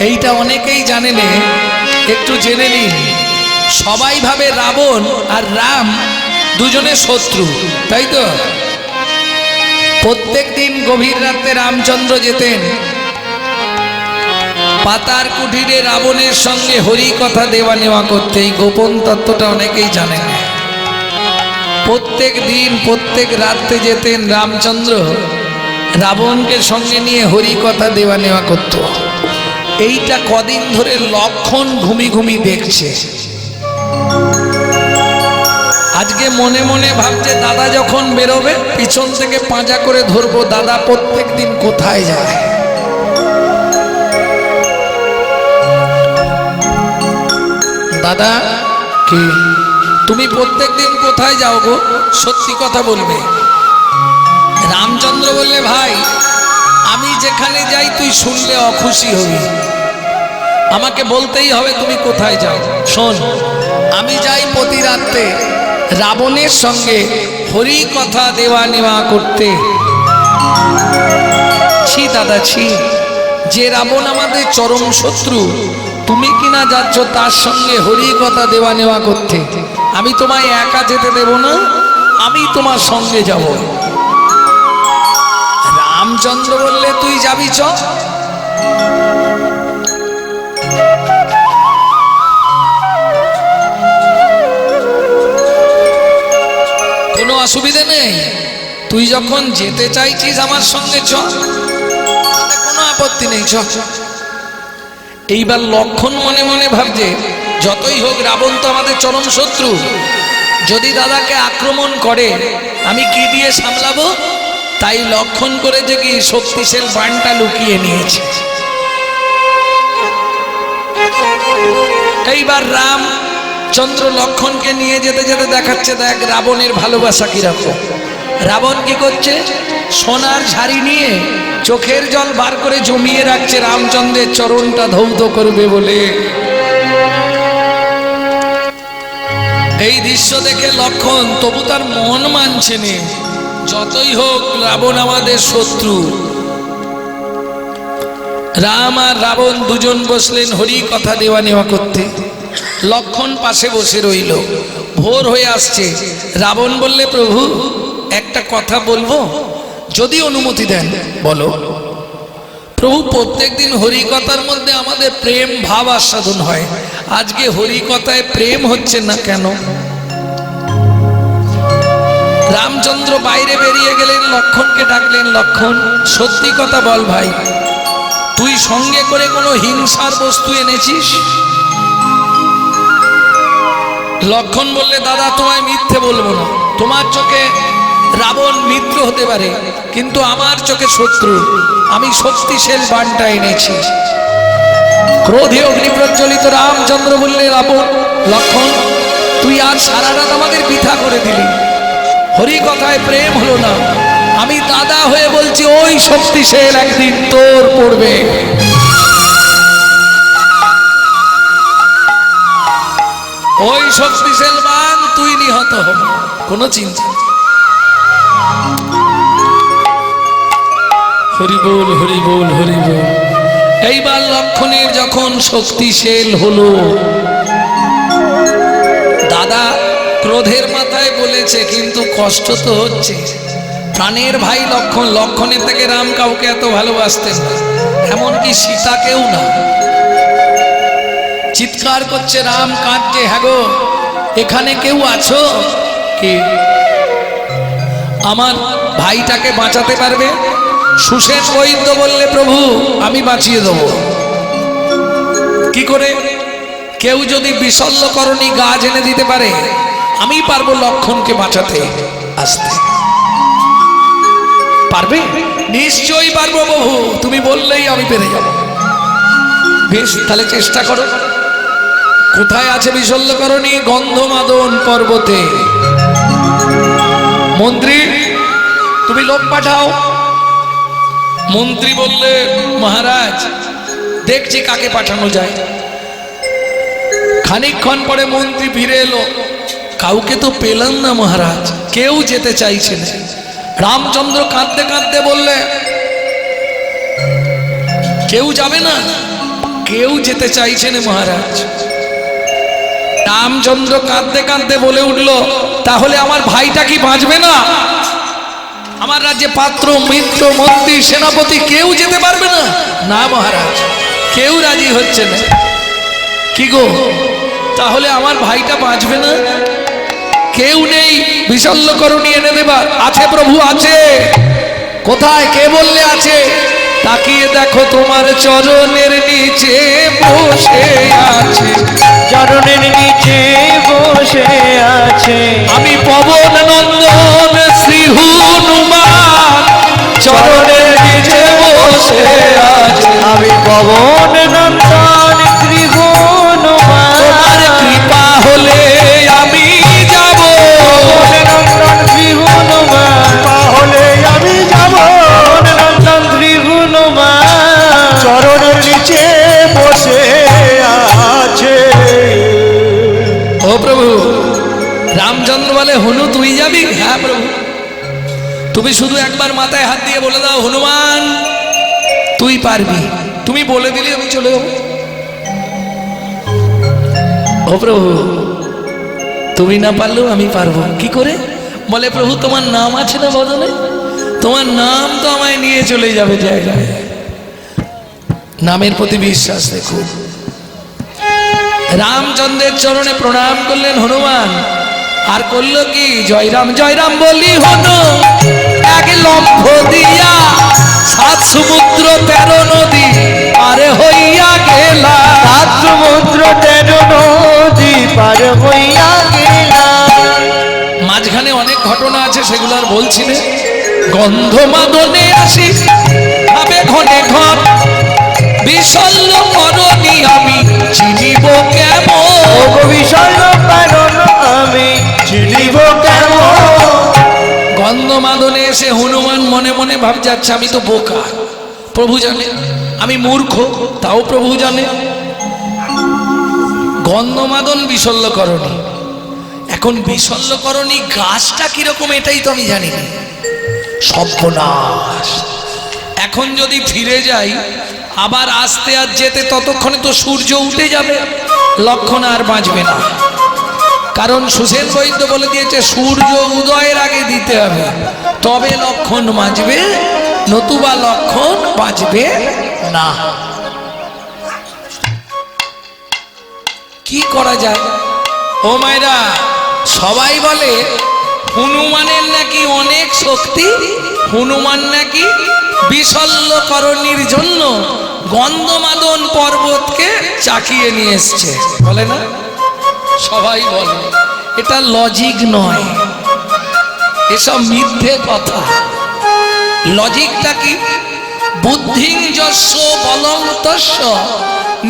এইটা অনেকেই জানে না, একটু জেনে নিন। সবাই ভাবে রাবণ আর রাম দুজনে শত্রু, তাই তো? প্রত্যেক দিন গভীর রাতে রামচন্দ্র যেতেন পাতার কুঠিরে রাবণের সঙ্গে হরি কথা দেওয়া নেওয়া করতে। এই গোপন তত্ত্বটা অনেকেই জানে না। প্রত্যেক দিন প্রত্যেক রাতে যেতেন রামচন্দ্র রাবণকে সঙ্গে নিয়ে হরি কথা দেওয়া নেওয়া করত। এইটা কদিন ধরে লক্ষণ ঘুমি ঘুমি দেখছে। আজকে মনে মনে ভাবছে দাদা যখন বেরোবে পিছন থেকে পাঁজা করে ধরবো, দাদা প্রত্যেক দিন কোথায় যায়। দাদা কি তুমি প্রত্যেক দিন কোথায় যাও গো, সত্যি কথা বলবে। রামচন্দ্র বললে ভাই আমি যেখানে যাই তুই শুনলে অখুশি হবি, আমাকে বলতেই হবে তুমি কোথায় যাও। শোন, আমি যাই প্রতি রাতে রাবণের সঙ্গে হরি কথা দেওয়া নেওয়া করতে। ছি দাদা ছি, যে রাবণ আমাদের চরম শত্রু, তুমি কিনা যাচ্ছ তার সঙ্গে হরি কথা দেওয়া নেওয়া করতে। আমি তোমায় একা যেতে দেব না, আমি তোমার সঙ্গে যাব। রামচন্দ্র বললে তুই যাবি চ। কোনো অসুবিধা নেই, তুই যখন যেতে চাইছিস আমার সঙ্গে চ, কোনো আপত্তি নেই, চ। এইবার লক্ষণ মনে মনে ভাবছে যতই হোক রাবণ তো আমাদের চরম শত্রু, যদি দাদাকে আক্রমণ করে আমি কি দিয়ে সামলাবো। তাই লক্ষণ করে যে কি শক্তিশালী বাণটা লুকিয়ে নিয়েছে। এইবার রামচন্দ্র লক্ষণকে নিয়ে যেতে যেতে দেখাচ্ছে দেখ রাবণের ভালোবাসা কিরকম। রাবণ কি করছে, সোনার ঝাড়ি নিয়ে চোখের জল বার করে জমিয়ে রাখছে রামচন্দ্রের চরণটা ধৌত করবে বলে। এই দৃশ্য দেখে লক্ষণ তবু তার মন মানছে না, যতই হোক রাবণ আমাদের শত্রু। রাম আর রাবণ দুজন বসলেন হরি কথা দেওয়া নেওয়া করতে। লক্ষণ পাশে বসে রইল। ভোর হয়ে আসছে। রাবণ বললে প্রভু একটা কথা বলবো, যদি অনুমতি দেন বলো। প্রভু প্রত্যেক দিন হরিকথার মধ্যে আমাদের প্রেম ভাব আস্বাদন হয়, আজকে হরিকথায় প্রেম হচ্ছে না কেন? রামচন্দ্র বাইরে বেরিয়ে গেলেন, লক্ষণকে ডাকলেন, লক্ষণ সত্যি কথা বল ভাই, তুই সঙ্গে করে কোনো হিংসার বস্তু এনেছিস? লক্ষণ বললে দাদা তোমায় মিথ্যে বলবো না, তোমার চোখে রাবণ মিত্র হতে পারে কিন্তু আমার চোখে শত্রু। আমি শক্তিশালী বাণটা এনেছি। ক্রোধে অগ্নি প্রজ্বলিত রামচন্দ্র বললে রাবণ লক্ষণ তুই আজ সারা রাত আমাদের বৃথা করে দিলি, হরি কথায় প্রেম হলো না। আমি দাদা হয়ে বলছি ওই শক্তিশালী একদিন তোর পড়বে। ওই শক্তিশালী বাণ তুই নিহত হবে, কোনো চিন্তা। হরি বল হরি বল হরি বল। এইবার লক্ষণের যখন শক্তিশালী হলো, দাদা ক্রোধের মাথায় বলেছে কিন্তু কষ্ট তো হচ্ছে। প্রাণের ভাই লক্ষণ, লক্ষণের থেকে রাম কাউকে এত ভালোবাসতেন না, এমনকি সীতাকেও না। চিৎকার করছে, রাম কাঁদছে, হ্যাঁ গো এখানে কেউ আছো কি? আমার ভাইটাকে বাঁচাতে পারবে? সুশেষ বৈদ্য বললে প্রভু আমি বাঁচিয়ে দেব। কি করে? কেউ যদি বিশল্যকরণী গাছ এনে দিতে পারে আমি পারবো লক্ষণকে বাঁচাতে। আসতে পারবে? নিশ্চয়ই পারবো প্রভু, তুমি বললেই আমি পেরে যাব। বেশ তাহলে চেষ্টা করো। কোথায় আছে বিশল্যকরণী? গন্ধমাদন পর্বতে। মন্ত্রী তুমি লোক পাঠাও। মন্ত্রী বললে মহারাজ দেখছি কাকে পাঠানো যায়। খানিকক্ষণ পরে মন্ত্রী ফিরে এলো, কাউকে তো পেলাম না মহারাজ, কেউ যেতে চাইছে না। রামচন্দ্র কাঁদতে কাঁদতে বললে কেউ যাবে না? কেউ যেতে চাইছে না মহারাজ। রামচন্দ্র কাঁদতে কাঁদতে বলে উঠল, তাহলে আমার ভাইটা কি বাঁচবে না? আমার রাজ্যে পাত্র, মিত্র, মন্ত্রী, সেনাপতি কেউ যেতে পারবে না? না মহারাজ, কেউ রাজি হচ্ছে না। কি গো, তাহলে আমার ভাইটা বাঁচবে না? কেউ নেই বিশল্যকরণী এনে দেবার? আছে প্রভু, আছে। কোথায়? কে বললে আছে? তাকিয়ে দেখো, তোমার চরণের নিচে বসে আছে। চরণের নিচে বসে আছে আমি পবন নন্দন শ্রী হনুমান, চরণের নিচে বসে আছে। আমি পবন নন্দন শ্রী হনুমান। তোমার কৃপা হলে আমি যাব, পবন নন্দন শ্রী হনুমান। তাহলে আমি যাব, পবন নন্দন শ্রী হনুমান। চরণের নিচে বসে আছে। ও প্রভু। রামচন্দ্র বলে, হনু তুই যাবি? হ্যাঁ প্রভু। তুমি শুধু একবার মাথায় হাত দিয়ে বলে দাও, হনুমান তুই পারবি। তুমি বলে দিলে আমি চলে যাবো। ও প্রভু, তুমি না পারলেও আমি পারবো। কি করে? বলে, প্রভু তোমার নাম আছে না বদনে? তোমার নাম তো আমায় নিয়ে চলে যাবে জায়গায়। নামের প্রতি বিশ্বাস দেখো। রামচন্দ্রের চরণে প্রণাম করলেন হনুমান, আর করলো কি? জয়রাম জয়রাম বলি হনু, এক লম্ফ দিয়া 7 সমুদ্র 13 নদী আরে হইয়া গেলা। 7 সমুদ্র 13 নদী পার হইয়া গেলা। মাঝখানে অনেক ঘটনা আছে, সেগুলো আর বলছি না। গন্ধমাদনে আসি ভাবে ঘনে ঘন, বিশল্য করণী আমি চিনিব কেমন? বিশাল কারণ আমি চিনিব কেমন? গন্ধমাদনে এসে হনুমান মনে মনে ভাব যাচ্ছে, আমি তো বোকা, প্রভু জানে। আমি মূর্খ, তাও প্রভু জানে। গন্ধমাদন বিশল্যকরণী। এখন বিশল্যকরণী গাছটা কিরকম এটাই তো আমি জানি না। সর্বনাশ। এখন যদি ফিরে যাই, আবার আসতে আর যেতে ততক্ষণে তো সূর্য উঠে যাবে, লক্ষণ আর বাঁচবে না। কারণ সুসেন বৈদ্য বলে দিয়েছে, সূর্য উদয়ের আগে দিতে হবে, তবে লক্ষণ বাঁচবে, নতুবা লক্ষণ বাঁচবে না। কি করা যায়? ও মায়েরা, সবাই বলে হনুমানের নাকি অনেক শক্তি, হনুমান নাকি বিশল্যকরণীর জন্য গন্ধমাদন পর্বতকে চাকিয়ে নিয়ে এসছে, বলে না? সবাই বলে। এটা লজিক নয়, এসব মিথ্যে কথা। লজিকটা কি? বুদ্ধিং যস্য বলং তস্য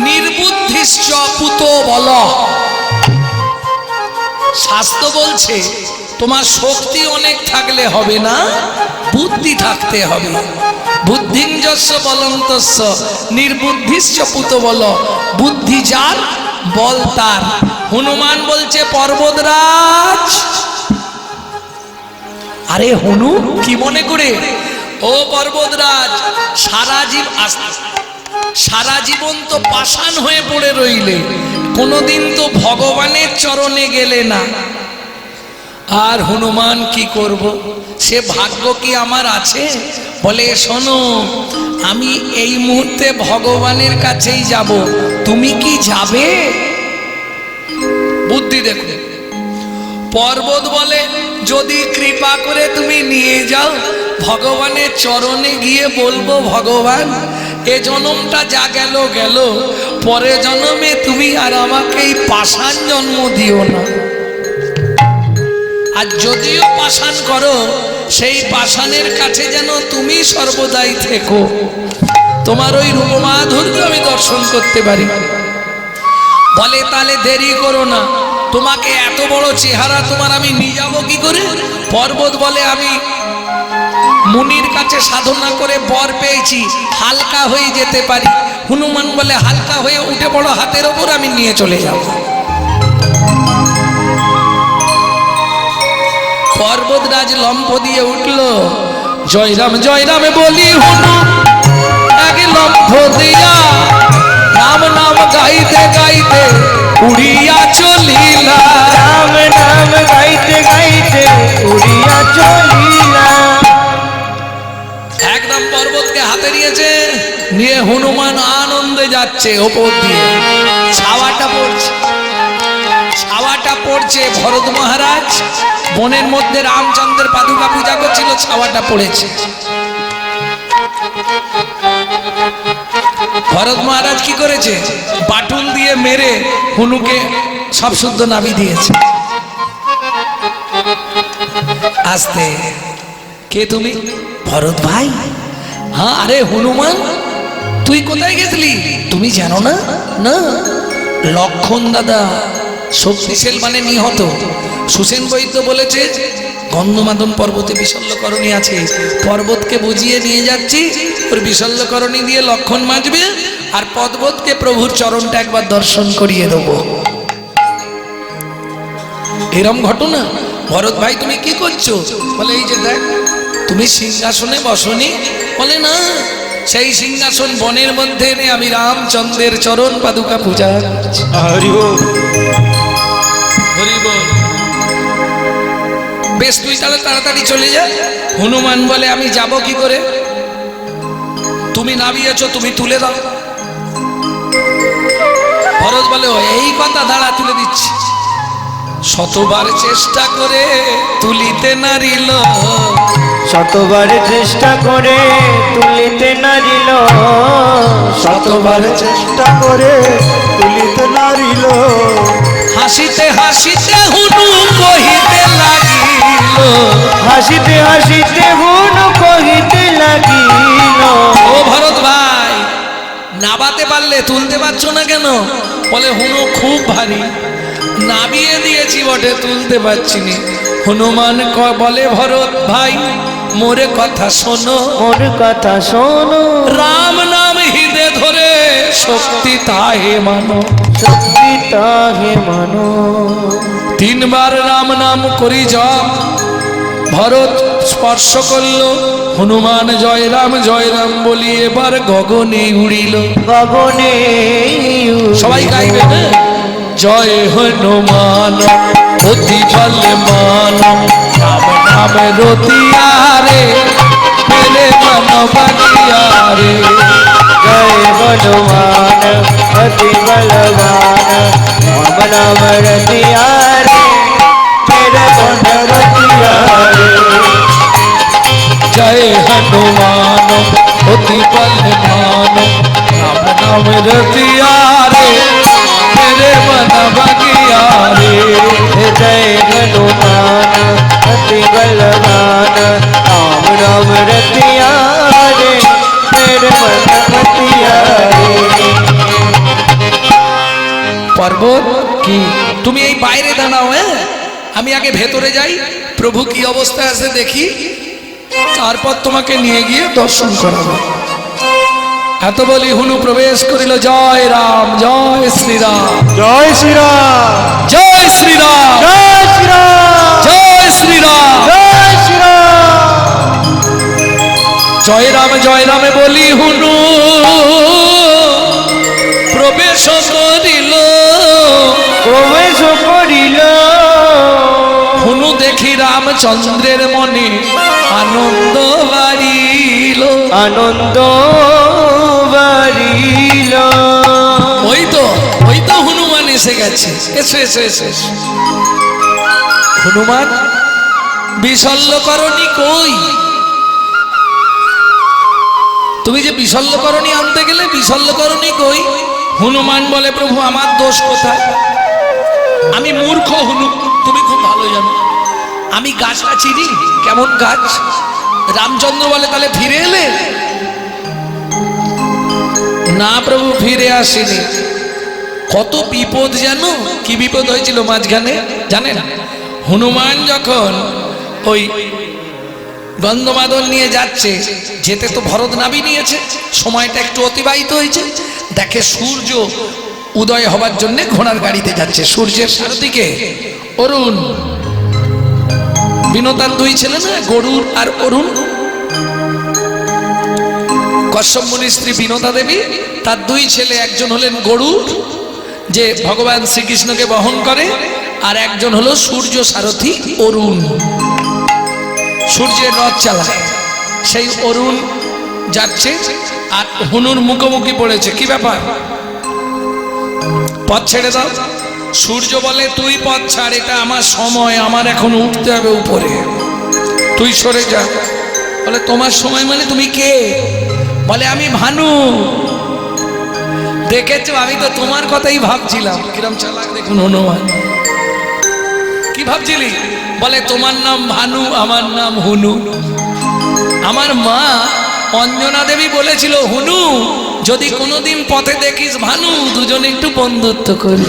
নির্বুদ্ধিশ্চ পুত বল। শাস্ত্র বলছে, তোমার শক্তি অনেক থাকলে হবে না, বুদ্ধি থাকতে হবে। বুদ্ধিং যস্য বলং তস্য নির্বুদ্ধিশ্চ পুত বল। বুদ্ধি যার, বল তার। হনুমান বলছে, পর্বতরাজ। আরে হনু, কি মনে করে? ও পর্বতরাজ, সারা জীবন তো পাষাণ হয়ে পড়ে রইলে, কোনোদিন তো ভগবানের চরণে গেলে না। আর হনুমান কি করব? সে ভাগ্য কি আমার আছে? বলে, শোনো, আমি এই মুহূর্তে ভগবানের কাছেই যাব, তুমি কি যাবে? বুদ্ধি দেখো। পর্বত বলে, যদি কৃপা করে তুমি নিয়ে যাও, ভগবানের চরণে গিয়ে বলবো, ভগবান এ জন্মটা যা গেল গেল, পরে জন্মে তুমি আর আমাকে এই পাষাণ জন্ম দিও না। আর যদিও পাষাণ করো, সেই পাষাণের কাছে যেন তুমি সর্বদাই থেকো, তোমার ওই রূপমাধুর্য আমি দর্শন করতে পারি। বলে, তাহলে দেরি করো না, তোমাকে এত বড় চেহারা তোমার আমি নিয়ে যাবো কি করে? পর্বত বলে, আমি মুনির কাছে সাধনা করে বর পেয়েছি, হালকা হয়ে যেতে পারি। হনুমান বলে, হালকা হয়ে উঠে পড়ো হাতের ওপর, আমি নিয়ে চলে যাব। পর্বতরাজ লম্ফ দিয়ে উঠল, জয়রাম জয়রাম বলি হনু, এক লম্ফ দিয়া রাম যাচ্ছে ওপর দিয়ে, ছাওয়াটা পড়ছে, ছাওয়াটা পড়ছে। ভরত মহারাজ বনের মধ্যে রামচন্দ্রের পাদুকা পূজা করছিল, ছাওয়াটা পড়েছে। ভরত মহারাজ কি করেছে? বাটুল দিয়ে মেরে হনুকে সব শুদ্ধ নাবি দিয়েছে। আস্তে, কে তুমি? ভরত ভাই। হ্যাঁ, আরে হনুমান, তুই কোথায় গেছিলি? তুমি জানো না? না, লক্ষণ দাদা শক্তিশাল মানে নিহত। সুসেন বৈদ্য বলেছে গন্ধমাদন পর্বতে বিশল্যকরণী আছে, পর্বতকে বুঝিয়ে নিয়ে যাচ্ছি, ওর বিশল্যকরণী দিয়ে লক্ষণ মাজবে, আর পর্বতকে প্রভুর চরণটা একবার দর্শন করিয়ে দেবো। এরম ঘটনা। ভরত ভাই তুমি কি করছো? বলে এই যে দেখ, তুমি সিংহাসনে বসনি? বলে না, সেই সিংহাসন বনের মধ্যে এনে আমি রামচন্দ্রের চরণ পাদুকা পূজা করছি। হরি বল। হরি বল। বেশ, তুই তাহলে তাড়াতাড়ি চলে যা। হনুমান বলে আমি যাব কি করে? তুমি নামিয়েছো, তুমি তুলে দাও। ভরত বলে ও এই কথা, দাঁড়া তুলে দিচ্ছি। শতবার চেষ্টা করে তুলিতে নারিল, শতবার চেষ্টা করে তুলিতে নারিল, শতবার চেষ্টা করে তুলিতে নারিল, হাসিতে হাসিতে হুনু কহিতে লাগিল, হাসিতে হাসিতে হুনু কহিতে লাগিল। ও ভরত ভাই, নাবাতে পারলে তুলতে পারছো না কেন? বলে হুনু খুব ভারী, নাবিয়ে দিয়েছি বটে, তুলতে পারছি না। হনুমান বলে ভরত ভাই মোরে কথা শোনো, মোর কথা শোনো, রাম নাম হৃদে ধরে শক্তি তাহে মানো, শক্তি তাহে মানো। তিনবার রাম নাম করি জপ, ভরত স্পর্শ করল, হনুমান জয় রাম বলি এবার গগনে উড়িল। গগনে সবাই গাইবে না? জয় হনুমান অতি বল মান, রাম নাম রতিয়ারে মেরে মন বাগিয়ারে। জয় হনুমান অতি বলবান, রাম নাম রতিয়ারে মেরে মন রতিয়ারে। জয় হনুমান অতি বল মান, রাম নাম রতিয়ারে মেরে মন বাগিয়ারে। জয় হনুমান অতি বলবান, রাম রাম রতিয়ারে মেরে মন রতিয়ারে। পর্বত কি তুমি এই বাইরে দাঁড়াও, হ্যাঁ আমি আগে ভেতরে যাই, প্রভু কি অবস্থায় আছে দেখি, তারপর তোমাকে নিয়ে গিয়ে দর্শন করাবো। এত বলি হুনু প্রবেশ করিল। জয় রাম, জয় শ্রীরাম, জয় শ্রীরাম, জয় শ্রীরাম, জয় শ্রীরাম, জয় শ্রীরাম, জয় শ্রীরাম। জয় রামে বলি হুনু প্রবেশ করিল, প্রবেশ করিল। হুনু দেখি রামচন্দ্রের মনে আনন্দ বাড়িল, আনন্দ বাড়িল। ওই তো হনুমান এসে গেছে। এসো এসো এসো এসো। হনুমান বিশল্যকরণী কই? তুমি যে বিশল্যকরণী আনতে গেলে, বিশল্যকরণী কই? হনুমান বলে প্রভু আমার দোষ কোথায়? আমি মূর্খ হনু, তুমি খুব ভালো জানো। আমি গাছটা চিনি, কেমন গাছ? রামচন্দ্র বলে তাহলে ফিরে এলে? না প্রভু, ফিরে আসেনি। কত বিপদ জানো? কি বিপদ হয়েছিল মাঝখানে জানেন? হনুমান যখন ওই গন্ধমাদন নিয়ে যাচ্ছে, যেতে তো ভরত নাবি নিয়েছে, সময়টা একটু অতিবাহিত হয়েছে, দেখে সূর্য উদয় হবার জন্য ঘোড়ার গাড়িতে যাচ্ছে। সূর্যের সারথিকে অরুণ, বিনোদার দুই ছেলে না, গরুর আর অরুণ। কশ্যপ মুনির স্ত্রী বিনোদা দেবী, তার দুই ছেলে, একজন হলেন গরুর যে ভগবান শ্রীকৃষ্ণকে বহন করে, আর একজন হলো সূর্য সারথী অরুণ, সূর্যের রথ চালায়। সেই অরুণ যাচ্ছে আর হনুর মুখোমুখি পড়েছে, কি ব্যাপার, পথ ছেড়ে দাও। সূর্য বলে তুই পথ ছাড়, এটা আমার সময়, আমার এখন উঠতে হবে উপরে, তুই সরে যা। বলে তোমার সময় মানে তুমি কে? বলে আমি ভানু। দেখেছো, আমি তো তোমার কথাই ভাবছিলাম। কিরম চালাক দেখুন হনুমান, কি ভাবছিলি? বলে তোমার নাম ভানু, আমার নাম হুনু। আমার মা অঞ্জনা দেবী বলেছিল, হুনু যদি কোনোদিন পথে দেখিস ভানু, দুজনে একটু বন্ধুত্ব করি।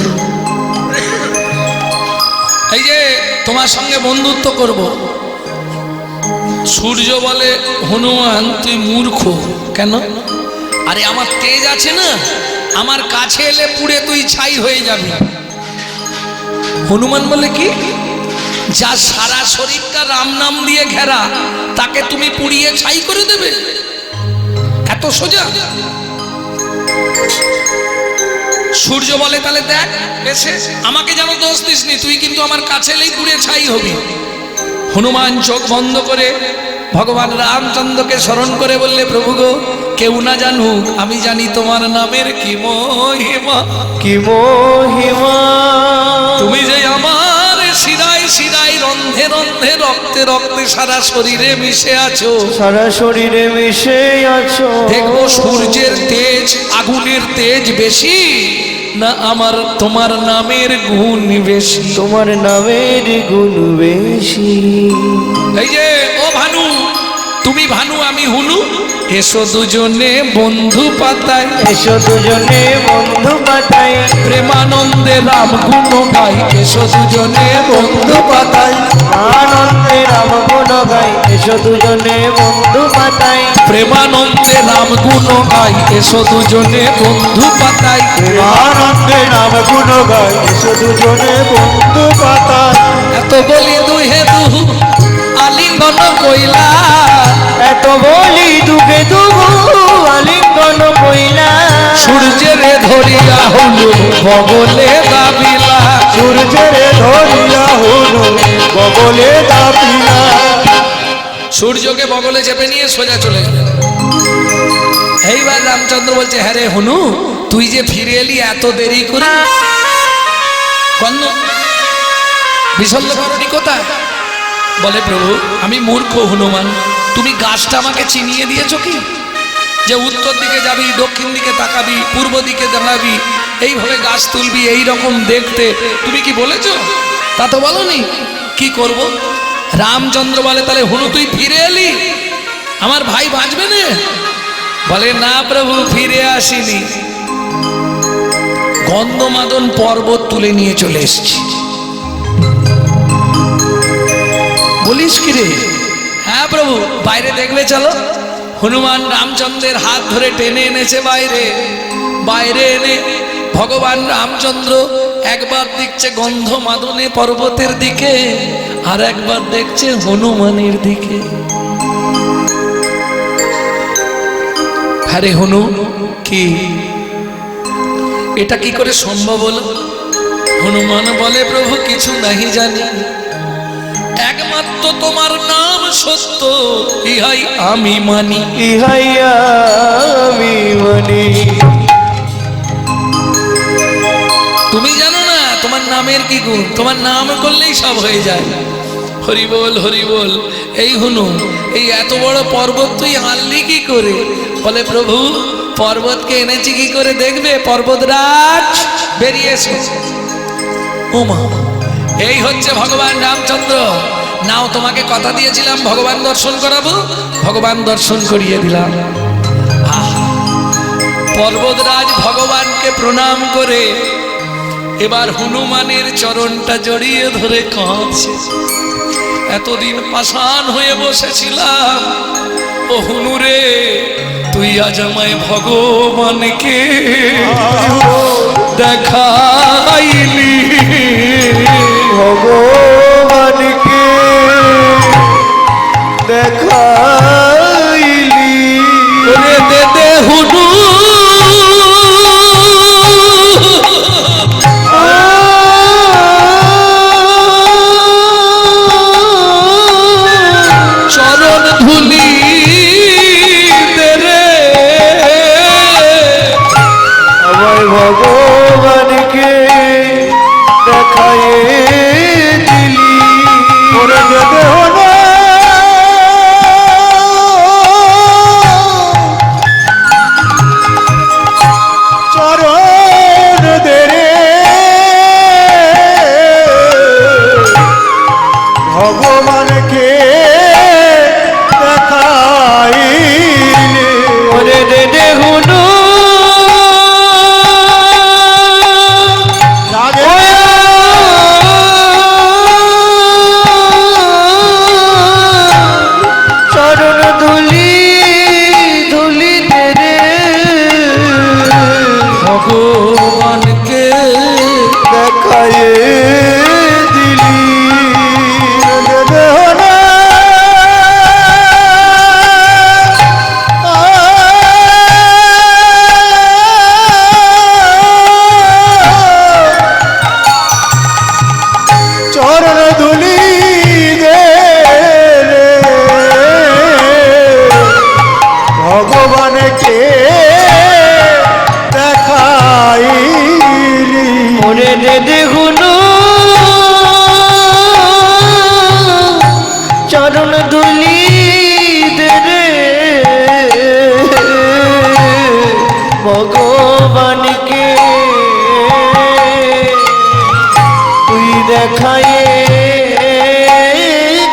এই যে তোমার সঙ্গে বন্ধুত্ব করব। সূর্য বলে হনুমান তুই মূর্খ। কেন? আরে আমার তেজ আছে না, আমার কাছে এলে পুড়ে তুই ছাই হয়ে যাবি। হনুমান বলে কি, যার সারা শরীরটা রাম নাম দিয়ে ঘেরা, তাকে তুমি পুড়িয়ে ছাই করে দেবে? এত সোজা? সূর্য বলে তাহলে দেখ এসে, আমাকে যেন দোষ দিসনি, তুই কিন্তু আমার কাছে এলেই পুড়ে ছাই হবি। হনুমান চোখ বন্ধ করে ভগবান রামচন্দ্রকে স্মরণ করে বললে, প্রভু গো, কেউ না জানুক, আমি জানি তোমার নামের কি মহিমা, কি মহিমা, তুমি যে আমার শিরায় শিরায়, রন্ধে রন্ধে, রক্তে রক্তে, সারা শরীরে মিশে আছো। সারা শরীরে মিশে আছো। দেখবো সূর্যের তেজ, আগুনের তেজ বেশি না আমার তোমার নামের গুণ বেশি? তোমার নামের গুণ বেশি। এই যে ও ভানু, তুমি ভানু আমি হুনু, এসো দুজনে বন্ধু পাতায়, এসো দুজনে বন্ধু পাতাই, প্রেমানন্দে রাম গুণ গাই, এসো দুজনে বন্ধু পাতায়, আনন্দে রাম গুণ গাই, এসো দুজনে বন্ধু পাতাই, প্রেমানন্দে রাম গুণ গাই, এসো দুজনে বন্ধু পাতায়। আনন্দে নাম গুণ গাই, এসো দুজনে বন্ধু পাতায়। এত বলি দুহে দুহু আলিঙ্গন কইলা, এত বলি দুগে দুগু আলিঙ্গন কইলা, সূর্যের ধরিয়া হলু বগলে দাবিলা, সূর্যের ধরিয়া হনু বগলে দাপিলা। সূর্যকে বগলে চেপে নিয়ে সোজা চলে গেল। এইবার রামচন্দ্র বলছে, হ্যাঁ রে হনু, তুই যে ফিরে এলি এত দেরি করে, কন্ন বিশল্য করণী কোথায়? বলে প্রভু আমি মূর্খ হনুমান, তুমি গাছটা আমাকে চিনিয়ে দিয়েছো কি, যে উত্তর দিকে যাবি, দক্ষিণ দিকে তাকাবি, পূর্ব দিকে দাঁড়াবি, এইভাবে গাছ তুলবি, এই রকম দেখতে, তুমি কি বলেছো? তা তো বলনি। কি করব? রামচন্দ্র বলে তাহলে হনু তুই ফিরে এলি, আমার ভাই বাঁচবে না? বলে না প্রভু, ফিরে আসিনি, গন্ধমাদন পর্বত তুলে নিয়ে চলে এসেছি। বলিস কি রে? হ্যাঁ প্রভু, বাইরে দেখবে চলো। হনুমান রামচন্দ্রের হাত ধরে টেনে এনেছে বাইরে। বাইরে এনে ভগবান রামচন্দ্র একবার দেখছে গন্ধমাদনে পর্বতের দিকে, আর একবার দেখছে হনুমানের দিকে। আরে হনু, কি এটা কি করে সম্ভব হলো? হনুমান বলে প্রভু কিছু নাহি জানি, একমাত্র তোমার নাম সত্য, ইহাই আমি মানি, ইহাই আমি মানি। তুমি জানো না তোমার নামের কি গুণ, তোমার নাম করলেই সব হয়ে যায়। হরি বল হরি বল। এই হনু, এই এত বড় পর্বত তুই আনলি কি করে? বলে প্রভু পর্বতকে এনেছি কি করে দেখবে, পর্বতরাজ বেরিয়ে এসো। ওমা, এই হচ্ছে ভগবান রামচন্দ্র। নাও তোমাকে কথা দিয়েছিলাম ভগবান দর্শন করাবো, ভগবান দর্শন করিয়ে দিলাম। পর্বতরাজ ভগবানকে প্রণাম করে এবার হনুমানের চরণটা জড়িয়ে ধরে কাঁদছে। এতদিন পাষাণ হয়ে বসেছিলাম, ও হনুরে তুই আজ আমায় ভগবানকে দেখাইলি, ভগবানকে দেখাইলি। ওরে দে দে হুনু, চরণ ধুলি দে রে, ভগবানকে দেখায় দিলি ওরে যে দেহ না চরণ দেরে ভগবানকে দেখাইলে ওরে দে দেহুনু রাধে চরণ ধুলি ধুলি রে ভগবানকে দেখায় দিলি যে দেহ না চরণ ধুলি দে রে ভগবানকে দেখাইলি ওরে দে দেহুনু চরণ ধুলি রে ভগবানকে তুই দেখায়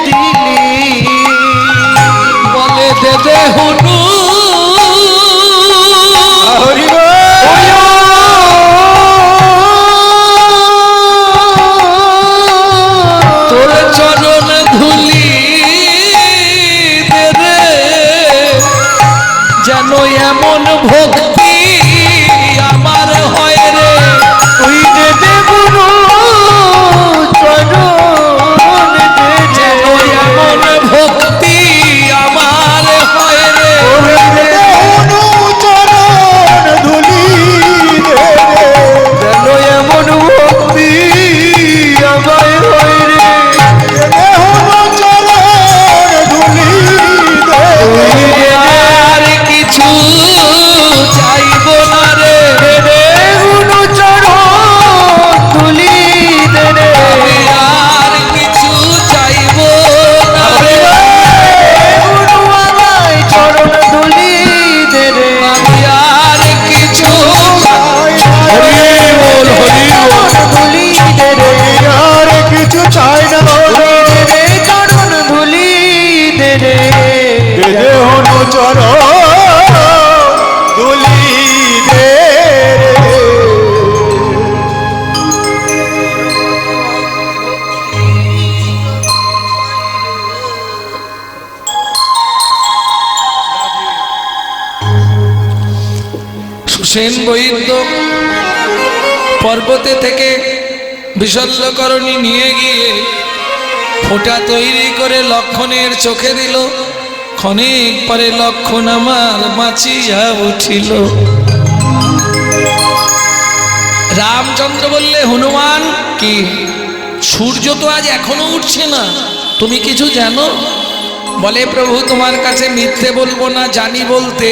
দিলি বলে দে দেহুনু হরি তোর চরণ ধুলি দে রে যেন এমন ভক্তি আমার হয় রে তুই দে দেবুরু চরণ যেন এমন ভক্তি আমার হয় রে চরণ ধুলি দে যেন এমন ভক্তি আমায় হয় রে চরণ ধুলি দে আর কিছু চাইব না রে দেবুরু চরণ ধুলি দে রে আমি আর কিছু চাইব না রে দেবুরু আমায় চরণ ধুলি দে রে আমি আর কিছু হরি বল হরি বল ধুলি দে রে আর কিছু চাই না রে চরণ ধুলি দে রে দেহ চরণ ধুলি দে সুসেন বৈদ্য পর্বতে থেকে বিশল্যকরণী নিয়ে গিয়ে ফোঁটা তৈরি করে লক্ষণের চোখে দিল। ক্ষণিক পরে লক্ষণ আমার বাঁচিয়া উঠিল। রামচন্দ্র বললে, হনুমান কি সূর্য তো আজ এখনো উঠছে না, তুমি কিছু জানো? বলে, প্রভু তোমার কাছে মিথ্যে বলবো না, জানি বলতে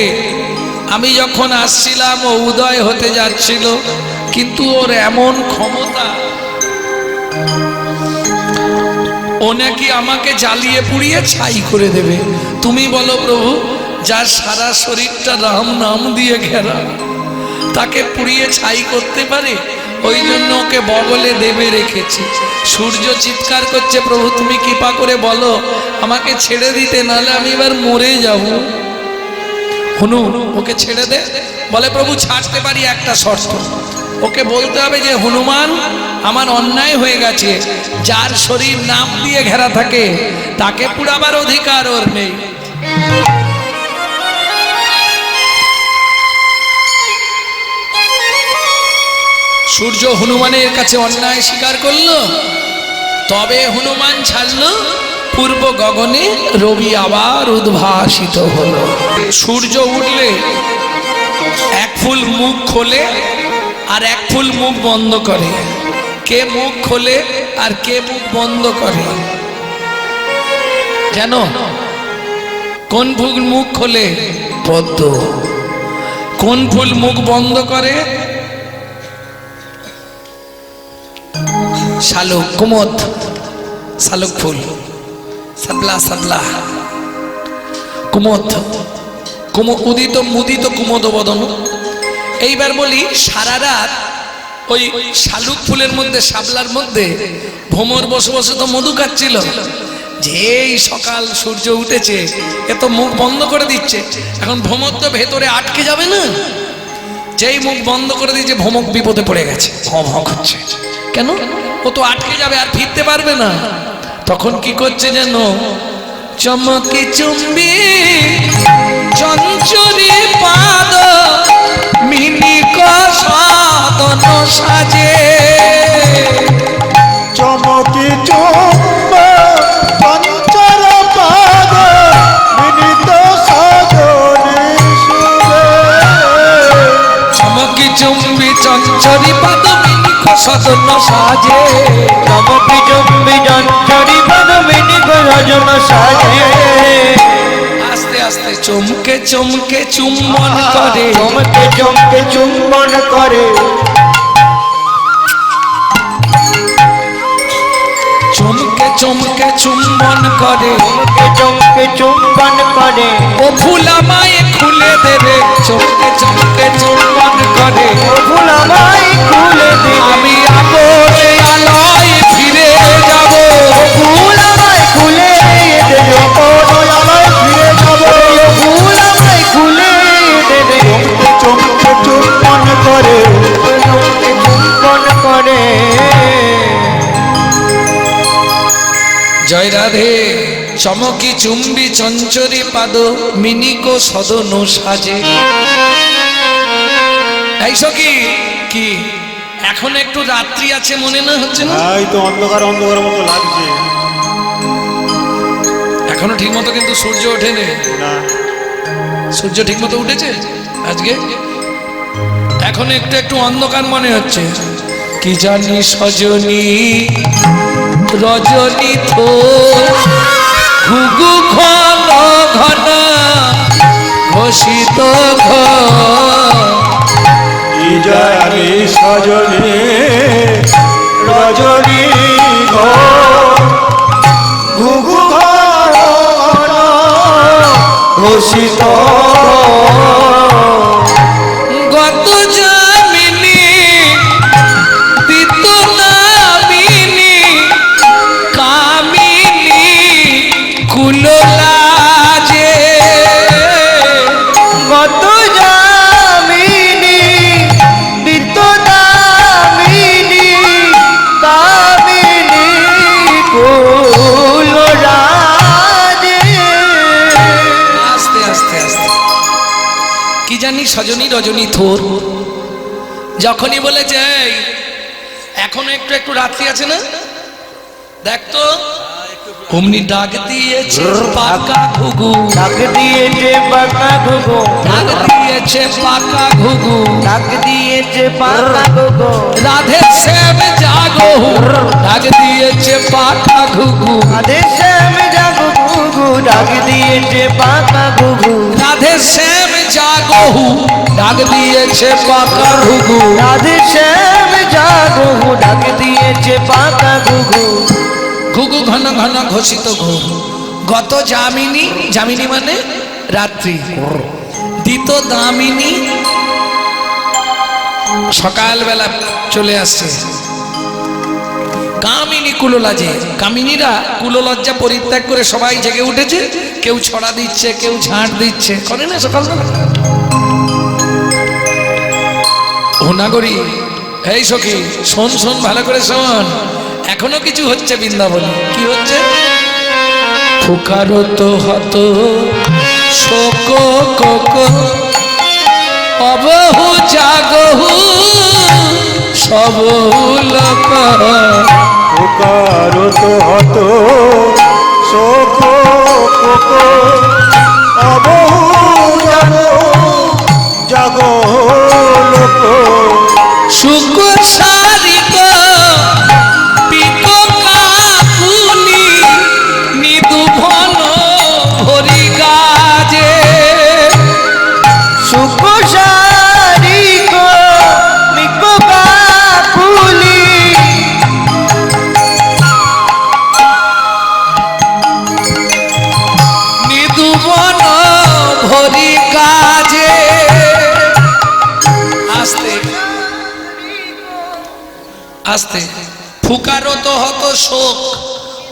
আমি যখন আসছিলাম ও উদয় হতে যাচ্ছিল, কিন্তু ওর এমন ক্ষমতা, ও নাকি আমাকে জ্বালিয়ে পুড়িয়ে ছাই করে দেবে। তুমি বলো প্রভু, যার সারা শরীরটা রাম নাম দিয়ে ঘেরা, তাকে পুড়িয়ে ছাই করতে পারে? ওই জন্য ওকে বগলে দেবে রেখেছি। সূর্য চিৎকার করছে, প্রভু তুমি কৃপা করে বলো আমাকে ছেড়ে দিতে, নাহলে আমি এবার মরে যাব। হনু, ওকে ছেড়ে দে। বলে, প্রভু ছাড়তে পারি, একটা শর্ত। ওকে বলতে হবে যে, হনুমান আমার অন্যায় হয়ে গেছে, যার শরীর নাম দিয়ে ঘেরা থাকে তাকে পুড়াবার অধিকার ওর নেই। সূর্য হনুমানের কাছে অন্যায় স্বীকার করলো, তবে হনুমান ছাড়লো। পূর্ব গগনে রবি আবার উদ্ভাসিত হলো। সূর্য উঠলে এক ফুল মুখ খোলে আর এক ফুল মুখ বন্ধ করে। কে মুখ খোলে আর কে মুখ বন্ধ করে জানো? কোন ফুল মুখ খোলে? পদ্ম। কোন ফুল মুখ বন্ধ করে? শালুক কুমদ শালুক ফুল সাবলা সাবলা কুমদ উদিত মুদিত কুমদ বদন। এইবার বলি সারা রাত ওই শালুক ফুলের মধ্যে শাপলার মধ্যে ভ্রমর বসে বসে তো মধু খাচ্ছিল। যেই সকাল সূর্য উঠেছে এ তো মুখ বন্ধ করে দিচ্ছে, এখন ভ্রমর তো ভেতরে আটকে যাবে না, যেই মুখ বন্ধ করে দিচ্ছে ভ্রমক বিপদে পড়ে গেছে, ভঁ ভঁ করছে। কেন? ও তো আটকে যাবে আর ফিরতে পারবে না। তখন কি করছে যেন, চমকে চুম্বি চঞ্চরি পাদ মিনিক সাধন সাজে। চমকি চুম্বা পঞ্চর পাদ মিনিত সাজনে সুরে। চমকি চুম্বি চঞ্চরি পাদ মিনিক সাধন সাজে। চমকি চুম্বি চঞ্চরি পাদ মিনিক সাধন সাজে। আস্তে আস্তে চমকে চমকে চুম্বন করে, চমকে চমকে চুম্বন করে। চমকে চমকে চুম্বন করে, চমকে চমকে চুম্বন করে। ও ফুল আমায় খুলে দেবে। চমকে চমকে চুম্বন করে, ও ফুল আমায় খুলে দেবে। আমি আগরে আলোয় ফিরে যাব। ও ফুল আমায় খুলে দেবে। ও দয়ালয় ফিরে যাব। ও ফুল আমায় খুলে দেবে। চমকে চুম্বন করে। চমকে চুম্বন করে। জয় রাধে। চমকি চুম্বি চঞ্চরি পাদ মিনিক সদন সাজে। এই সখী কি এখন একটু রাত্রি আছে মনে না হচ্ছে না? এই তো অন্ধকার অন্ধকার মতো লাগছে। এখনো ঠিক মতো কিন্তু সূর্য ওঠেনি। না, সূর্য ঠিক মতো উঠেছে আজকে? এখন একটু একটু অন্ধকার মনে হচ্ছে। কি জানি সজনী রজনী থো ঘুঘু ঘন ঘন ঘোষিত কি জানি সজনে রজনী ঘো ঘুঘু ঘন ঘোষিত। গত জামিনী দিত নামিনী কামিনী কুললাজে। গত জামিনী বিদ্যুদামিনী কামিনী কুলরাজে। আস্তে আস্তে আস্তে। কি জানি সজনী রজনী থোর যখনই বলেছে এই এখনো একটু একটু রাত্রি আছে না, দেখ তো অমনি ডাক দিয়েছে পাকা ঘুঘু। ডাক দিয়েছে পাকা ঘুঘু। ডাক দিয়েছে পাকা ঘুঘু। ডাক দিয়েছে পাকা ঘুঘু। রাধে শ্যাম জাগো ডাক দিয়েছে পাকা ঘুঘু। রাধে শ্যাম জাগো ঘুঘু। ডাক দিয়েছে পাকা ঘুঘু। রাধে শ্যাম জাগো ডাক দিয়েছে পাকা ঘুঘু। রাধে শ্যাম জাগো ডাক দিয়েছে পাকা ঘুঘু। ঘুঘু ঘন ঘন ঘোষিত ঘু। গত জামিনী, জামিনী মানে রাত্রি, দিত দামিনী সকালবেলা চলে আসছে। কামিনী কুললাজে, কামিনীরা কুললজ্জা পরিত্যাগ করে সবাই জেগে উঠেছে। কেউ ছড়া দিচ্ছে, কেউ ঝাঁট দিচ্ছে, করে না সকালবেলা? ও নাগরী, এই সখী শোন শোন ভালো করে শোন, এখনো কিছু হচ্ছে বৃন্দাবনে। কি হচ্ছে? ফুকারো তো হত শোক কোক অবহু জাগহু সব লোক। পুকারত হত শোক কোক অবহু জাগো লোক। সুখ সারিক পিক কাকুনি নিদু ঘন ভরি গাজে। সুখ সারিক নিক কাকুলি আস্তে ফুকারো তো হতো শোক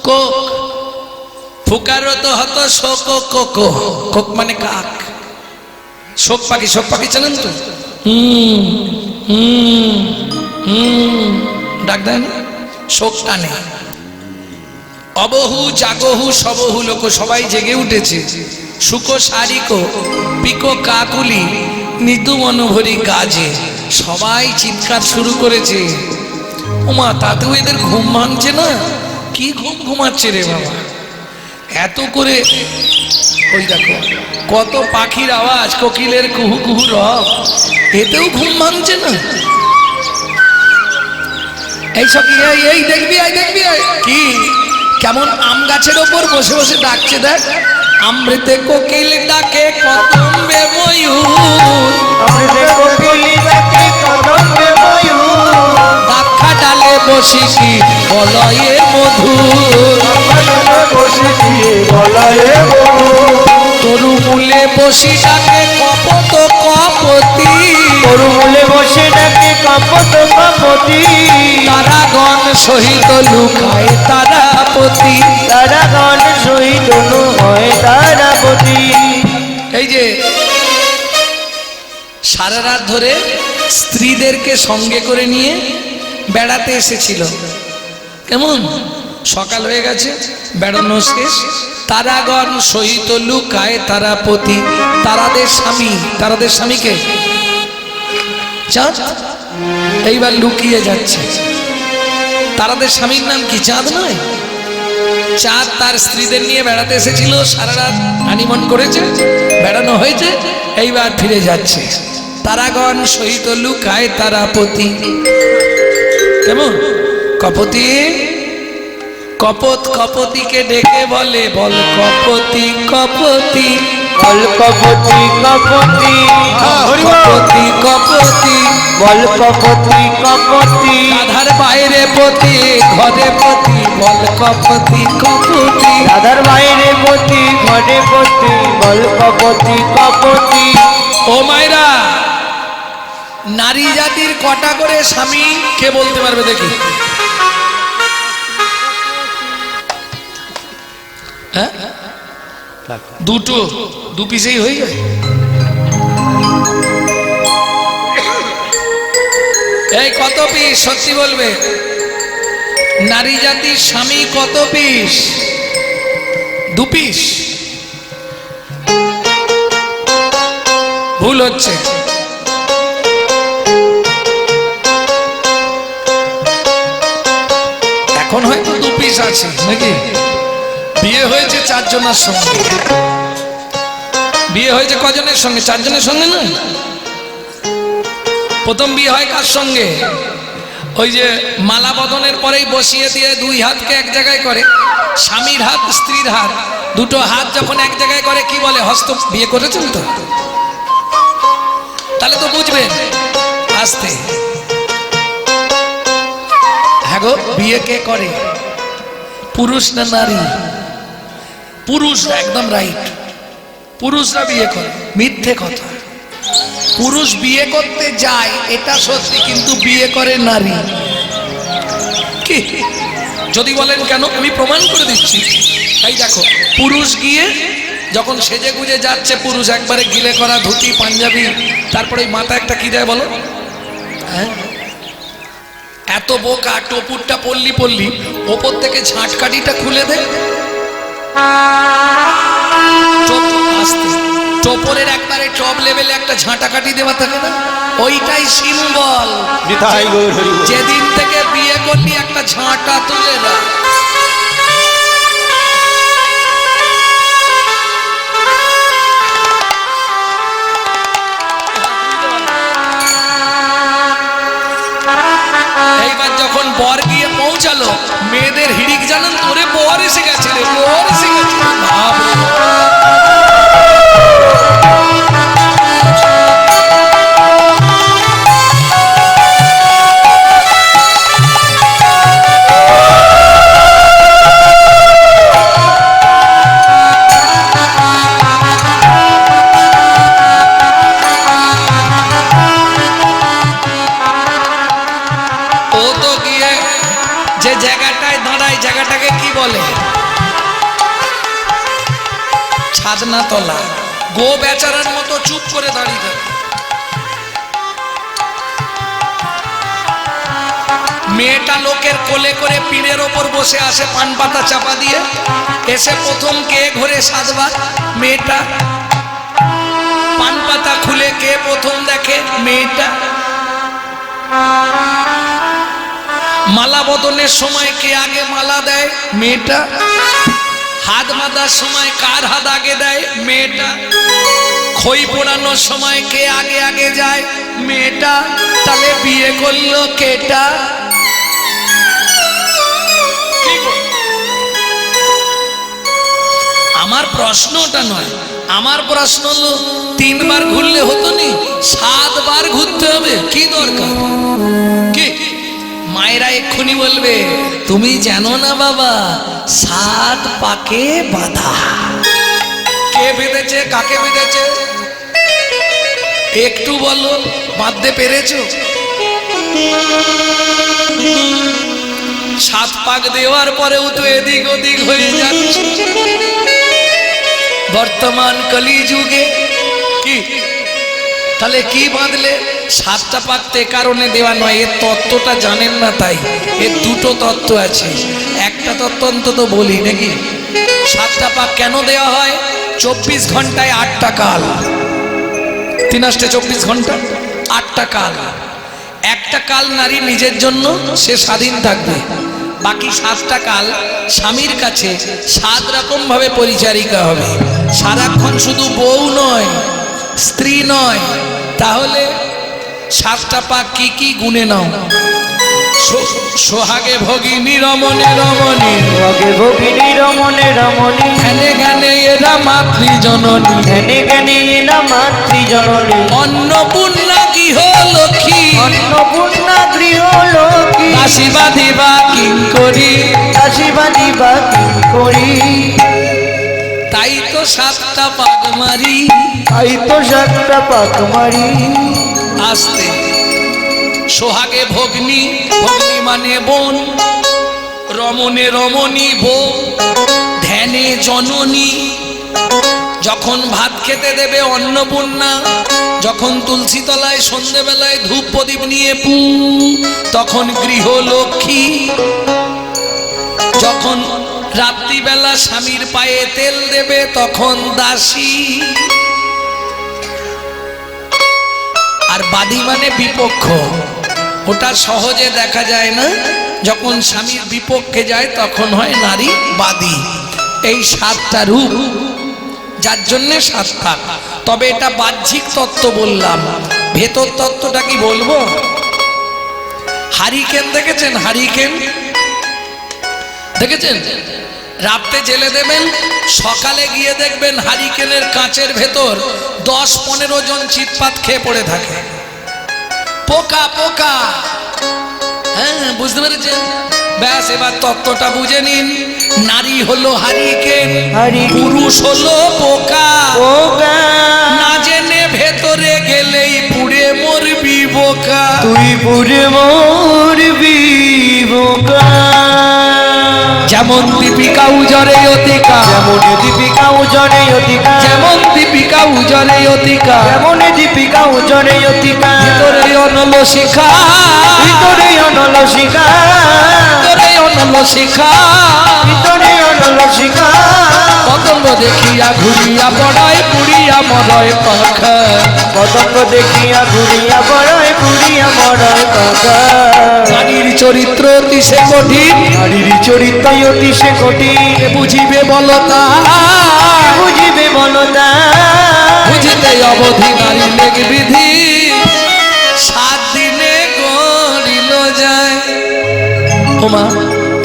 কোক, ফুকারো তো হতো শোক কোক, কোক মানে কাক, শোক পাখি, শোক পাখি জানেন তো? ডাক দেয় না, শোক টানে। অবহু জাগহু সবহু লোক, সবাই জেগে উঠেছে। শুকো শারিকো পিকো কাকুলি নিদু মনোভরি গাজে, সবাই চিৎকার শুরু করেছে। ওমা, তাতেও এদের ঘুম ভাঙছে না? কি ঘুম ঘুমাচ্ছে রে বাবা, এত করে। ওই দেখো কত পাখির আওয়াজ, কোকিলের কুহু কুহু রব, এতেও ঘুম ভাঙছে না? এইসব এই দেখবি, এই দেখবি কি কেমন আম গাছের ওপর বসে বসে ডাকছে দেখ। আমৃতে কোকিল ডাকে কদম্বে ময়ূর, অমৃতে কোকিল ডাকে কদম্বে ময়ূর, দাক্ষা ডালে বসি কি বলয়ে মধুর, বসেছি বলয়ে মধুর, তরু মূলে বসি ডাকে কপত কপতি, তরুমূলে বসে ডাকে কপত কপতি, তারাগণ সহিত লুকায় তারাপতি। তারাগণ সহিত হয় তারাপতি। এই যে সারা রাত ধরে স্ত্রীদেরকে সঙ্গে করে নিয়ে বেড়াতে এসেছিল, কেমন সকাল হয়ে গেছে, বেড়ানো শেষ। তারাগণ সহিত লুকায় তারাপতি, তারাদের স্বামী, তারাদের স্বামীকে চাঁদ, এইবার লুকিয়ে যাচ্ছে। তারাদের স্বামীর নাম কি? চাঁদ নয়? চাঁদ তার স্ত্রীদের নিয়ে বেড়াতে এসেছিল, সারা রাত হানিমুন করেছে, বেড়ানো হয়েছে, এইবার ফিরে যাচ্ছে। তারাগণ সহিত লুকায় তারাপতি, কেমন কপতি, কপত কপতিকে ডেকে বলে বল কপতি কপতি, বল কপতি কপতি, কপতি কপতি, বল কপতি কপতি, রাধার বাইরে পতি ঘরে পতি, বল কপতি কপতি। রাধার বাইরে পতি ঘরে পতি, বল কপতি কপতি। ও মায়েরা, নারী জাতির কটা করে স্বামী কে বলতে পারবে দেখি? হ্যাঁ, দুটো, দু পিসেই হয়ে যায়। এই কত পিস সত্যি বলবে? নারী জাতির স্বামী কত পিস? দু পিস? ভুল হচ্ছে। এখন হয়তো দু পিস আছে নাকি? বিয়ে হয়েছে চারজনের সঙ্গে। বিয়ে হয়েছে কজনের সঙ্গে? চারজনের সঙ্গে না? প্রথম বিয়ে হয় কার সঙ্গে? ওই যে মালা বদনের পরেই বসিয়ে দিয়ে দুই হাতকে এক জায়গায় করে, স্বামীর হাত স্ত্রীর হাত, দুটো হাত যখন এক জায়গায় করে কি বলে? হস্ত। বিয়ে করেছেন তো? তাহলে তো বুঝবেন। আস্তে, হ্যাঁ গো, বিয়ে কে করে? পুরুষ না নারী? পুরুষরা, একদম রাইট, পুরুষরা বিয়ে করে। মিথ্যে কথা, পুরুষ বিয়ে করতে যায় এটা সত্যি, কিন্তু বিয়ে করে নারী। কি যদি বলেন কেন, আমি প্রমাণ করে দিচ্ছি। তাই দেখো, পুরুষ গিয়ে যখন সেজে গুজে যাচ্ছে, পুরুষ একবারে গিলে করা ধুতি পাঞ্জাবি, তারপরে মাথা একটা কি দেয় বলো? হ্যাঁ, এত বোকা, টপুরটা পল্লি পল্লি, ওপর থেকে ঝাঁটকাঠিটা খুলে দে। টোপরের একবারে টপ লেভেলে একটা ঝাঁটা কাটি দেওয়া থাকে না, ওইটাই সিম্বল। যেদিন থেকে বিয়ে করলি একটা ঝাঁটা তুলে না। এইবার যখন বর গিয়ে পৌঁছালো, মেয়েদের হিড়িক জানেন, তোরে বর এসে গেছে রে, বর এসে গেছে। ও ও তো গিয়ে যে জায়গাটায় দাঁড়ায় জায়গাটাকে কি বলে? ছাদনা তলা। গো বেচারার মতো চুপ করে দাঁড়িয়ে থাকে। মেয়েটা লোকের কোলে করে পীরের ওপর বসে আসে পান পাতা চাপা দিয়ে। এসে প্রথম কে ঘরে সাধবার? মেয়েটা। পান পাতা খুলে কে প্রথম দেখে? মেয়েটা। মালা বদনের সময় কে আগে মালা দেয়? মেয়েটা। হাত বাঁধার সময় কার হাত আগে দেয়? মেয়েটা। খই পোড়ানোর সময় কে আগে আগে যায়? মেয়েটা। তাহলে বিয়ে করলো কেটা? আমার প্রশ্নটা নয়, আমার প্রশ্ন হলো 3 বার ঘুরলে হতো নি, 7 বার ঘুরতে হবে? কি দরকার? কি মায়েরা এক্ষুনি বলবে তুমি জানো না বাবা 7 পাকে বাঁধা। কে বেঁধেছে? কাকে বেঁধেছে? একটু বলো, বাঁধতে পেরেছো? 7 পাক দেওয়ার পরেও তো এদিক ওদিক হয়ে যাচ্ছে বর্তমান কলিযুগে। কি তাহলে কি বাঁধলে? 7টা পাকতে কারণে দেওয়া নয়, এর তত্ত্বটা জানেন না তাই। এর 2টো তত্ত্ব আছে, একটা তত্ত্ব অন্তত বলি নাকি। 7টা পাক কেন দেওয়া হয়? 24 ঘন্টায় 8টা কাল। 3 আসতে 24 ঘন্টা, 8টা কাল। একটা কাল নারী নিজের জন্য, সে স্বাধীন থাকবে। বাকি 7টা কাল স্বামীর কাছে 7 রকম ভাবে পরিচারিকা হবে। সারাক্ষণ শুধু বউ নয়, স্ত্রী নয়। তাহলে 7টা পাক কি কি গুনে নাও? সোহাগে ভগিনী রমণে রমণী, সোহাগে ভগিনী রমণে রমণী, ধ্যানে জ্ঞানে এরা মাতৃজননী, ধ্যানে জ্ঞানে এরা মাতৃজননী, অন্নপূর্ণা গৃহলক্ষ্মী, অন্নপূর্ণা গৃহলক্ষ্মী, দাসী বাঁধিবা কিঙ্করী, দাসী বাঁধিবা কিঙ্করী। তাই তো 7টা পাক মারি, তাই তো 7টা পাক মারি। আসতে সোহাগে ভগ্নী, ভগ্নী মানে বোন, রমণে রমণী বউ, ধ্যানে জননী। যখন ভাত খেতে দেবে অন্নপূর্ণা, যখন তুলসী তলায় সন্ধ্যেবেলায় ধূপ প্রদীপ নিয়ে পু, তখন গৃহলক্ষ্মী। যখন রাত্রিবেলা স্বামীর পায়ে তেল দেবে তখন দাসী। আর বাদী মানে বিপক্ষ, ওটা সহজে দেখা যায় না। যখন স্বামীর বিপক্ষে যায় তখন হয় নারী বাদী। এই 7টা রূপ, যার জন্যে 7 পাক। তবে এটা বাহ্যিক তত্ত্ব বললাম, ভেতর তত্ত্বটা কি বলবো? হারিকেন দেখেছেন? হারিকেন দেখেছেন? রাতে জেলে দেবেন, সকালে গিয়ে দেখবেন হারিকেনের কাঁচের ভেতর 10-15 জন চিৎপাত খেয়ে পড়ে থাকে। পোকা পোকা। হ্যাঁ, বুঝতে পেরেছেন? ব্যাস, এবার তত্ত্বটা বুঝে নিন। নারী হলো হারিকেন, পুরুষ হলো পোকা। না জেনে ভেতরে গেলেই পুড়ে মরবি বোকা। তুই পুড়ে মরবি বোকা। যেমন দীপিকা উজরে অতিকা, যেমন দীপিকা উজরে অতিকা, যেমন দীপিকা উজরে অতিকা, যেমন দীপিকা উজরে অতিকা। ভিতরে অনল শিখা, ভিতরে অনল শিখা, ভিতরে অনল শিখা, ভিতরে অনল শিখা। পতঙ্গ দেখিয়া ঘুরিয়া পড়ায় পুড়িয়া মরয় পাখা। পতঙ্গ দেখিয়া ঘুরিয়া পড়ায় পুড়িয়া মরয় পাখা। নারীর চরিত্র অতি সে কঠিন, নারীর চরিত্র অতি সে কঠিন। বুঝিবে বলতা, বুঝিবে বলতা, বুঝিতে অবধি নারী লেগ বিধি। 7 দিনে গড়িল যায়। ওমা,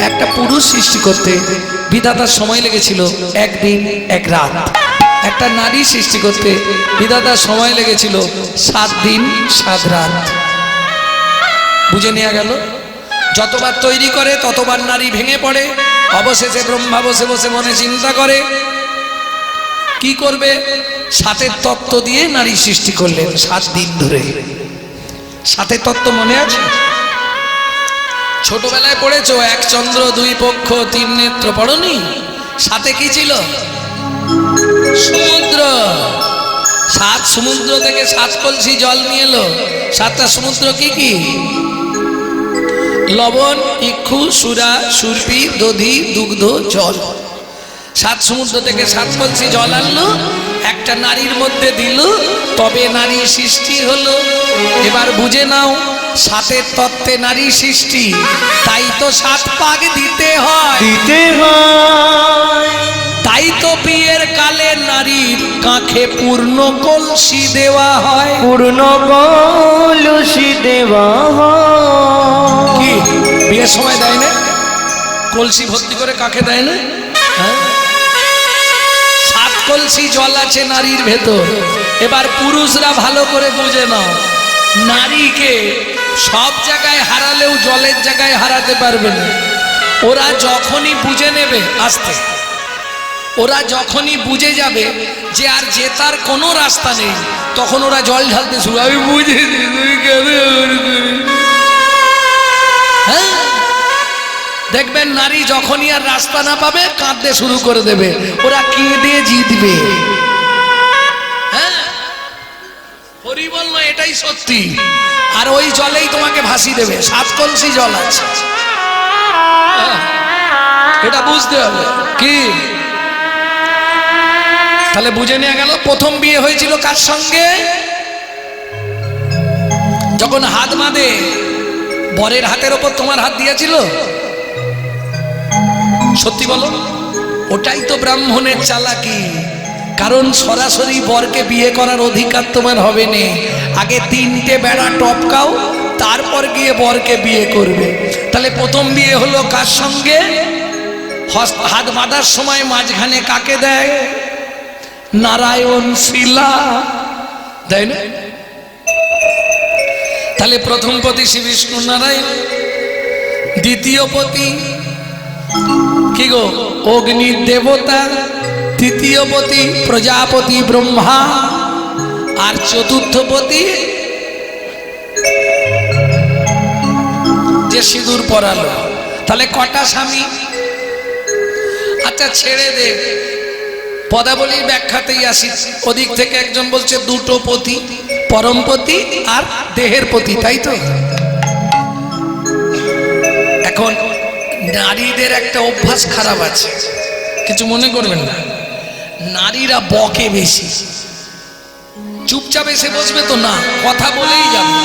একটা পুরুষ সৃষ্টি করতে বিধাতার সময় লেগেছিল 1 দিন 1 রাত। একটা নারী সৃষ্টি করতে বিধাতার সময় লেগেছিল 7 দিন 7 রাত। বুঝে নেওয়া গেল? যতবার তৈরি করে ততবার নারী ভেঙে পড়ে। অবশেষে ব্রহ্মা বসে বসে মনে চিন্তা করে কি করবে। 7-এর তত্ত্ব দিয়ে নারী সৃষ্টি করলেন 7 দিন ধরে। 7-এর তত্ত্ব মনে আছে? ছোটবেলায় পড়েছো এক চন্দ্র দুই পক্ষ তিন নেত্র, পড়নি? সাথে কি ছিল? সমুদ্র। 7 সমুদ্র থেকে 7 কলসি জল নিয়ে এলো। 7টা সমুদ্র কি কি? লবণ, ইক্ষু, সুরা, সুরপি, দধি, দুগ্ধ, জল। 7 সমুদ্র থেকে 7 কলসি জল আনলো, একটা নারীর মধ্যে দিল, তবে নারী সৃষ্টি হলো। এবার বুঝে নাও, 7 তত্ত্বে নারী সৃষ্টি, তাই তো 7 পাক দিতে হয়। দিতে হয়। তাই তো বিয়ের কালে নারীর কাঁখে পূর্ণ কলসি দেওয়া হয়। পূর্ণ কলসি দেওয়া হয়। কি বিয়ের সময় দেয় না? কলসি ভর্তি করে কাকে দেয় না? হ্যাঁ? 7 কলসি জল আছে নারীর ভেতর। এবার পুরুষরা ভালো করে বুঝে নাও, নারীকে সব জায়গায় হারালেও জলের জায়গায় হারাতে পারবে না। ওরা যখনই বুঝে নেবে, আসতে ওরা যখনই বুঝে যাবে যে আর জেতার কোনো রাস্তা নেই, তখন ওরা জল ঢালতে শুরু। আমি বুঝেছি তুই কেন এমন করিস? হ্যাঁ, দেখবেন নারী যখনই আর রাস্তা না পাবে কাঁদতে শুরু করে দেবে। ওরা কেঁদে জিতবে। হ্যাঁ, হরি বল না, এটাই সত্যি। আর ওই জলেই তোমাকে ভাসি দেবে। 7 কলসি জল আছে, হ্যাঁ, এটা বুঝতে হবে। কি তাহলে বুঝে নেওয়া গেল প্রথম বিয়ে হয়েছিল কার সঙ্গে? যখন হাত বাঁধে, বরের হাতের ওপর তোমার হাত দিয়েছিল? সত্যি বলো, ওটাই তো ব্রাহ্মণের চালাকি। কারণ সরাসরি বরকে বিয়ে করার অধিকার তোমার হবে না। আগে 3টে বেড়া টপকাও, তারপর গিয়ে বরকে বিয়ে করবে। তাহলে প্রথম বিয়ে হলো কার সঙ্গে? হাত বাঁধার সময় মাঝখানে কাকে দেয়? নারায়ণ শিলা দেয় না? তাহলে প্রথম পতি শ্রী বিষ্ণু নারায়ণ, দ্বিতীয় পতি কি গো? অগ্নির দেবতা, তৃতীয় পতি প্রজাপতি ব্রহ্মা, আর চতুর্থ পতি যে সিঁদুর পরালো। তাহলে কটা স্বামী? আচ্ছা ছেড়ে দে, পদাবলীর ব্যাখ্যাতেই আসি। ওদিক থেকে একজন বলছে 2টো পতি, পরমপতি আর দেহের পতি, তাই তো? এখন নারীদের একটা অভ্যাস খারাপ আছে, কিছু মনে করবেন না। নারীরা বকে বেশি। চুপচাপ এসে বসবে তো না, কথা বলেই যাবে।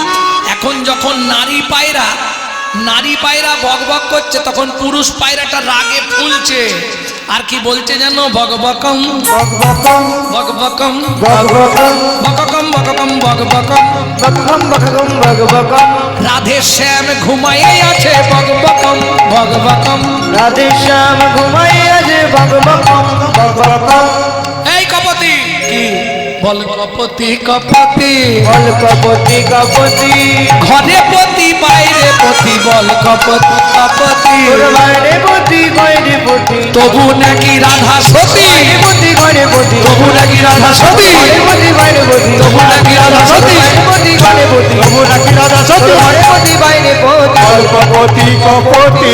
এখন যখন নারী পায়রা বক বক করছে, তখন পুরুষ পায়রাটা রাগে ফুলছে। আর কি বলছে জানো? বকবকম বকবকম বকবকম বকবকম বককম বককম বকবকম বকবকম বকবকম বকবকম। রাধে শ্যাম ঘুমাইয়ে আছে বকবকম বকবকম। রাধে শ্যাম ঘুমাইয়া যে বকবকম বকবকম। এই কপতি কি বল? কপতি কপতি বল কপতি কপতি। ঘরে পতি বাইরে পতি, বল কপতি কপতি। তোর বাইরে পতি বাইরে পতি, তবু নাকি রাধা সতী। বাইরে পতি বাইরে পতি, তবু নাকি রাধা সতী। বাইরে পতি বাইরে পতি, তবু নাকি রাধা সতী। বাইরে পতি বাইরে পতি, তবু নাকি রাধা সতী। বাইরে পতি বাইরে পতি। কপতি কপতি